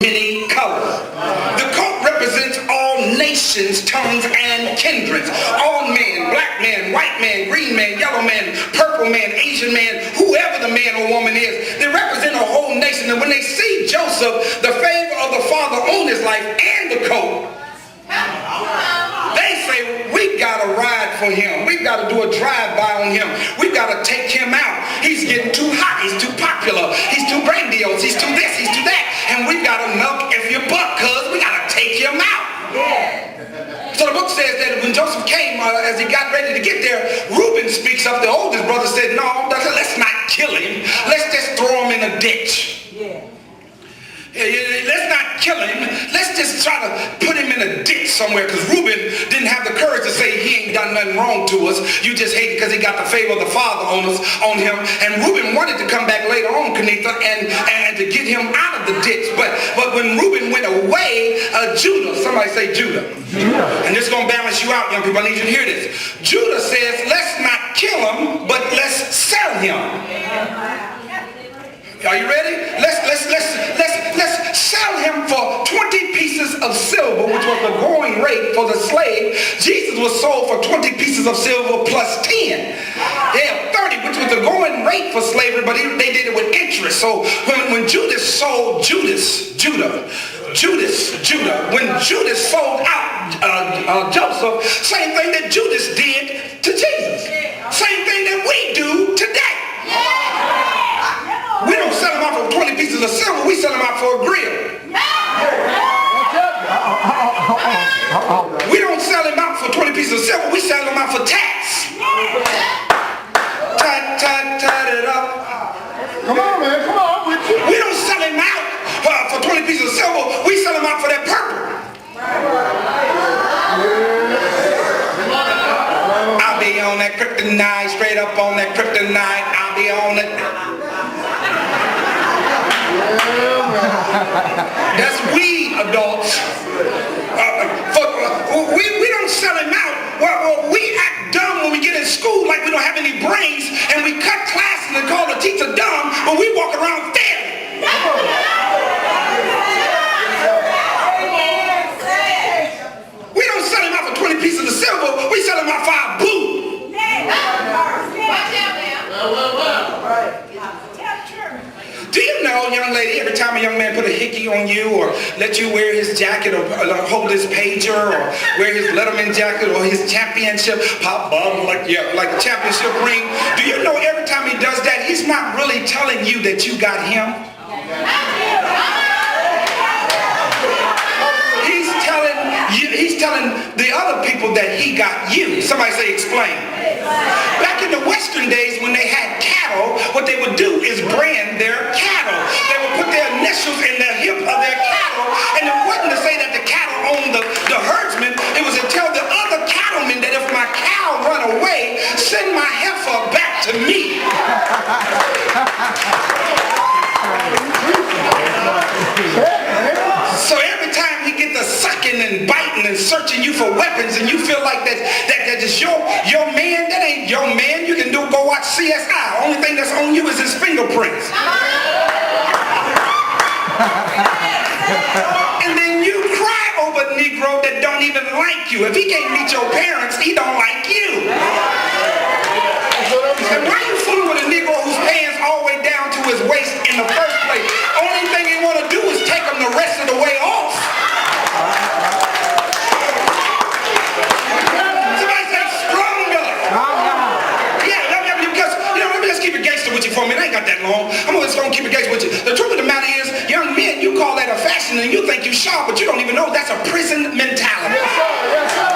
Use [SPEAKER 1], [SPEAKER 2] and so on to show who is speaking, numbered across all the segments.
[SPEAKER 1] many colors. The coat represents all nations, tongues, and kindreds. All men, black man, white man, green man, yellow man, purple man, Asian man, whoever the man or woman is, they represent a whole nation. And when they see Joseph, the favor of the Father on his life and the coat, they say, we've got to ride for him. We've got to do a drive-by on him. We've got to take him out. He's getting too hot. He's too popular. He's too grandiose. He's too this. He's too that. And we've got to milk if you buck, cuz we got to take him out. Yeah. So the book says that when Joseph came, as he got ready to get there, Reuben speaks up. The oldest brother said, no, let's not kill him. Let's just throw him in a ditch. Yeah. Let's not kill him. Let's just try to put him in a ditch somewhere, because Reuben didn't have the courage to say he ain't done nothing wrong to us. You just hate it because he got the favor of the Father on him. And Reuben wanted to come back later on, Kenitha, and to get him out of the ditch. But when Reuben went away, Judah, somebody say Judah. And this is going to balance you out, young people. I need you to hear this. Judah says, let's not kill him, but let's sell him. Are you ready? Let's sell him for 20 pieces of silver, which was the going rate for the slave. Jesus was sold for 20 pieces of silver plus 10. Yeah, 30, which was the going rate for slavery, but they did it with interest. So when Judas sold Judah, when Judas sold out Joseph, same thing that Judas did to Jesus. Same thing that we do today. We don't sell them out for 20 pieces of silver. We sell them out for a grill. We don't sell them out for 20 pieces of silver. We sell them out for tax. Tat it up.
[SPEAKER 2] Come on, man. Come on.
[SPEAKER 1] We don't sell them out for 20 pieces of silver. We sell them out for that purple. I'll be on that kryptonite, straight up on that kryptonite. I'll be on it. That's we adults. We don't sell him out. Well, we act dumb when we get in school like we don't have any brains, and we cut classes and call the teacher dumb, but we walk around failing. We don't sell him out for 20 pieces of silver. We sell him out for our boo. Do you know, young lady, every time a young man put a hickey on you, or let you wear his jacket, or hold his pager, or wear his Letterman jacket, or his championship pop bottle, like the championship ring, do you know every time he does that, he's not really telling you that you got him? He's telling the other people that he got you. Somebody say explain. Back in the Western days when they had cattle, what they would do is brand their cattle. They would put their initials in the hip of their cattle, and it wasn't to say that the cattle owned the herdsman. It was to tell the other cattlemen that if my cow run away, send my heifer back to me. So every time he gets to sucking and biting and searching you for weapons, and you feel like that is your man, that ain't your man. You can go watch CSI. Only thing that's on you is his fingerprints. And then you cry over a Negro that don't even like you. If he can't meet your parents, he don't like you. And why are you fooling with a Negro whose pants all the way down to his waist in the first place? Only thing he want to do is take him the rest of the way off. Somebody say stronger. Yeah, because, let me just keep it gangster with you for a minute. I ain't got that long. I'm just going to keep it gangster with you. The truth of the matter is, young men, you call that a fashion and you think you sharp, but you don't even know that's a prison mentality.
[SPEAKER 2] Yes, sir. Yes, sir.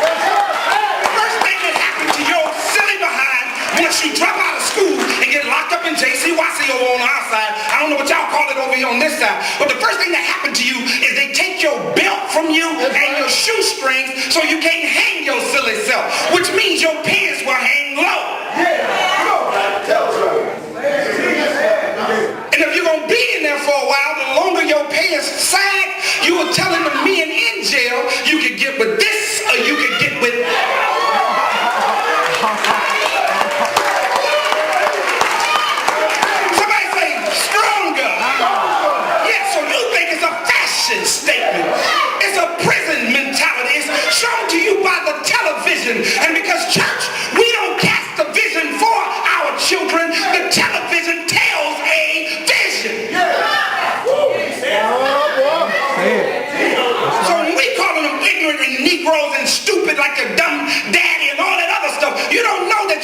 [SPEAKER 2] Yes, sir.
[SPEAKER 1] First thing that happened to your silly behind once you drop out of school and get locked up in JCYC over on our side, I don't know what y'all call it over here on this side, but the first thing that happened to you is they take your belt from you and your shoestrings so you can't hang your silly self, which means your pants will hang low. And if you're going to be in there for a while, the longer your pants sag, you were telling the men in jail you could get with this or you could get with somebody say stronger. Yeah, so you think it's a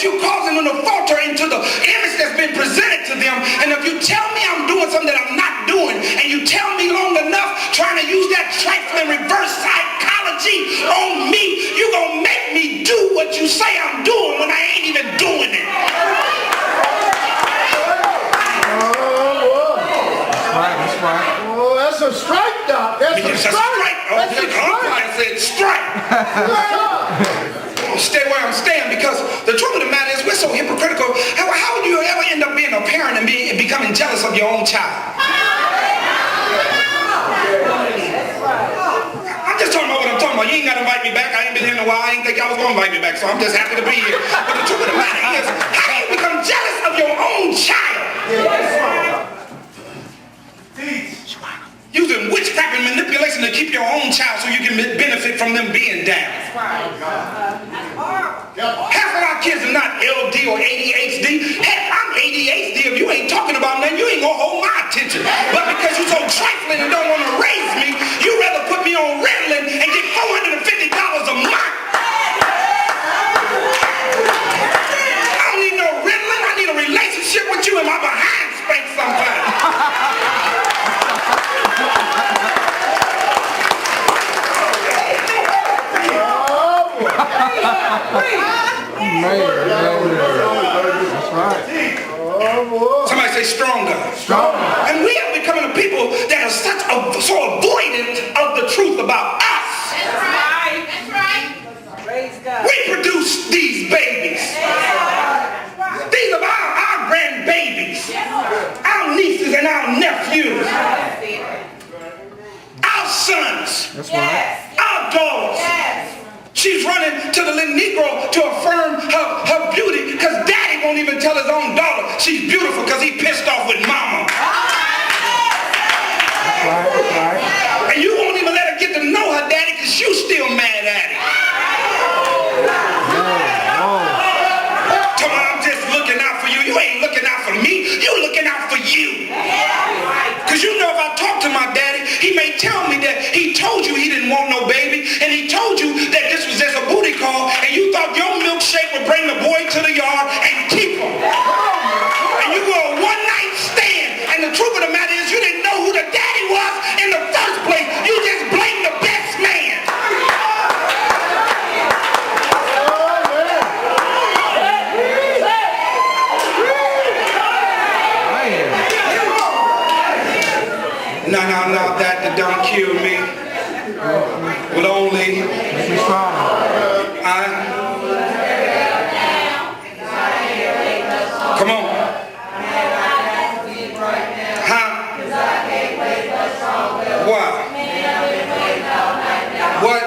[SPEAKER 1] you're causing them to falter into the image that's been presented to them. And if you tell me I'm doing something that I'm not doing, and you tell me long enough trying to use that trifling reverse psychology on me, you're going to make me do what you say I'm doing when I ain't even doing it.
[SPEAKER 2] That's right. Oh, that's a strike, Doc. That's a strike.
[SPEAKER 1] That's a strike. I said strike. Stay where I'm staying, because the truth of the matter is we're so hypocritical. How would you ever end up being a parent and becoming jealous of your own child? I'm just talking about what I'm talking about. You ain't got to invite me back. I ain't been here in a while. I didn't think y'all was going to invite me back, so I'm just happy to be here. But the truth of the matter is, how do you become jealous of your own child? Using witchcraft and manipulation to keep your own child so you can benefit from them being down. Half of our kids are not LD or ADHD. Heck, I'm ADHD. If you ain't talking about nothing, you ain't gonna hold my attention. But because you're so trifling and don't want to raise me, you rather put me on Ritalin and get $450 a month. I don't need no Ritalin. I need a relationship with you in my behind space sometimes.
[SPEAKER 2] That's right.
[SPEAKER 1] Somebody say stronger.
[SPEAKER 2] Stronger.
[SPEAKER 1] And we are becoming a people that are so avoidant of the truth about us.
[SPEAKER 3] That's right. That's right. Praise God.
[SPEAKER 1] We produce these babies. These are our grandbabies, our nieces and our nephews, our sons,
[SPEAKER 2] That's right.
[SPEAKER 1] our daughters. She's running to the little Negro to affirm her beauty, because daddy won't even tell his own daughter she's beautiful because he pissed off with mama.
[SPEAKER 2] That's right.
[SPEAKER 1] And you won't even let her get to know her daddy because you still mad at him. Come on, I'm just looking out for you. You ain't looking out for me. You looking out for you. Because you know if I talk to my daddy, he may tell me that he told you he didn't want no baby, and he told you that this was just a booty call, and you thought your milkshake would bring the boy to the yard and keep him. And you go a one-night stand, and the truth of the matter is you didn't know who the daddy was in the first place. You just blamed the best man. No, that don't kill me. Will only
[SPEAKER 2] Make me strong.
[SPEAKER 1] Come on. Huh? What? What?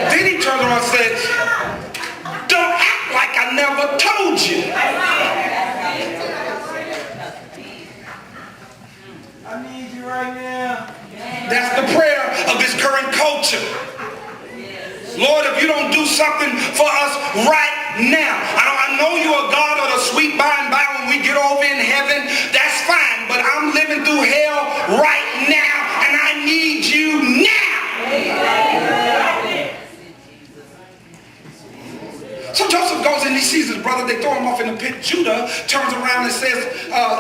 [SPEAKER 1] Then he turned around and said, don't act like I never told you.
[SPEAKER 3] I need you right now.
[SPEAKER 1] That's the prayer of this current culture. Lord, if you don't do something for us right now, I know you're a God of the sweet by and by when we get over in heaven, that's fine, but I'm living through hell right now, and I need you now. So Joseph goes and he sees his brother, they throw him off in the pit. Judah turns around and says,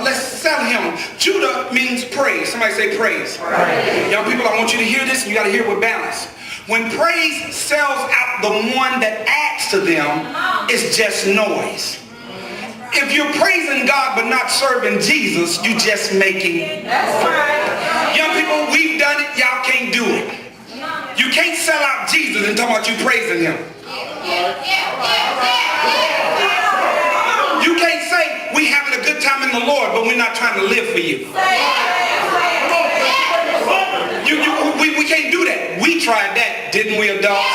[SPEAKER 1] let's sell him. Judah means praise. Somebody say praise. Praise. Young people, I want you to hear this, and you got to hear it with balance. When praise sells out the one that adds to them, it's just noise. If you're praising God but not serving Jesus, you're just making.
[SPEAKER 3] That's right.
[SPEAKER 1] Young people, we've done it, y'all can't do it. You can't sell out Jesus and talk about you praising him. You can't say we having a good time in the Lord, but we're not trying to live for you. We can't do that. We tried that, didn't we, adults?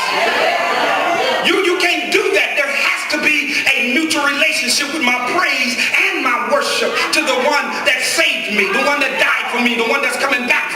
[SPEAKER 1] You can't do that. There has to be a mutual relationship with my praise and my worship to the one that saved me, the one that died for me, the one that's coming back